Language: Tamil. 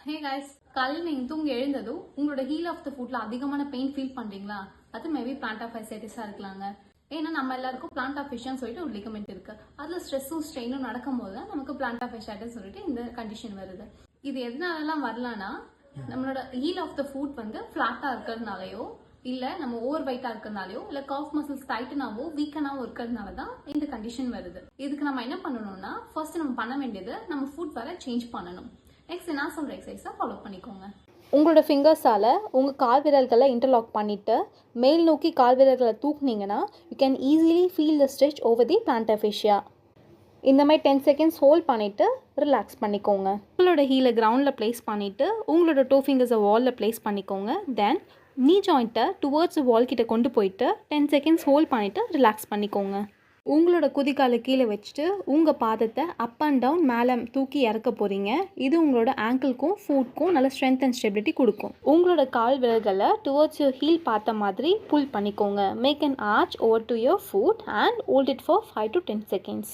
ஹே கைஸ், காலையில் நீங்கள் தூங்கி எழுந்ததும் உங்களோட ஹீல் ஆஃப் த ஃபுட்ல அதிகமான பெயின் ஃபீல் பண்றீங்களா? அது மேபி பிளான்ட் ஆஃப் ஃபைசைட்டிஸா இருக்கலாங்க. ஏன்னா நம்ம எல்லாருக்கும் பிளான்ட் ஆஃப் ஃபிஷ்னு சொல்லிட்டு ஒரு லிகமெண்ட் இருக்கு. அதுல ஸ்ட்ரெஸ்ஸும் ஸ்ட்ரெயினும் நடக்கும்போது தான் நமக்கு பிளான்ட் ஆஃப் ஃபைசைட்டிஸ் சொல்லிட்டு இந்த கண்டிஷன் வருது. இது எதனாலலாம் வரலாம்னா, நம்மளோட ஹீல் ஆஃப் த ஃபுட் வந்து ஃபிளாட்டா இருக்கிறதுனாலயோ இல்ல நம்ம ஓவர் வெயிட்டா இருக்கிறதுனாலயோ இல்ல காஃப் மசில்ஸ் டைட்டனாவோ வீக்கனாவோ இருக்கிறதுனால தான் இந்த கண்டிஷன் வருது. இதுக்கு நம்ம என்ன பண்ணணும்னா, ஃபர்ஸ்ட் நம்ம பண்ண வேண்டியது நம்ம ஃபுட் வர சேஞ்ச் பண்ணணும். நெக்ஸ்ட் நான் சொல்ற எக்ஸசைஸை ஃபாலோ பண்ணிக்கோங்க. உங்களோட ஃபிங்கர்ஸால் உங்கள் கால் விரல்களை இன்டர்லாக் பண்ணிவிட்டு மேல் நோக்கி கால் விரல்களை தூக்குனீங்கன்னா you can easily feel the stretch over the plantar fascia. இந்த மாதிரி 10 செகண்ட்ஸ் ஹோல்ட் பண்ணிவிட்டு ரிலாக்ஸ் பண்ணிக்கோங்க. உங்களோட ஹீலை கிரவுண்டில் ப்ளேஸ் பண்ணிவிட்டு உங்களோட டோ ஃபிங்கர்ஸை வாலில் ப்ளேஸ் பண்ணிக்கோங்க. தென் நீ ஜாயிண்ட்டை டுவர்ட்ஸ் வால் கிட்ட கொண்டு போயிட்டு 10 செகண்ட்ஸ் ஹோல்ட் பண்ணிவிட்டு ரிலாக்ஸ் பண்ணிக்கோங்க. உங்களோட குதிக்காலை கீழே வச்சுட்டு உங்கள் பாதத்தை அப் அண்ட் டவுன் மேலே தூக்கி இறக்க போகிறீங்க. இது உங்களோட ஆங்கிள்க்கும் ஃபுட்க்கும் நல்ல ஸ்ட்ரென்த் அண்ட் ஸ்டெபிலிட்டி கொடுக்கும். உங்களோட கால் விரல்களை டுவர்ட்ஸ் யுவர் ஹீல் பார்த்த மாதிரி புல் பண்ணிக்கோங்க. Make an arch over to your foot and hold it for 5 to 10 seconds.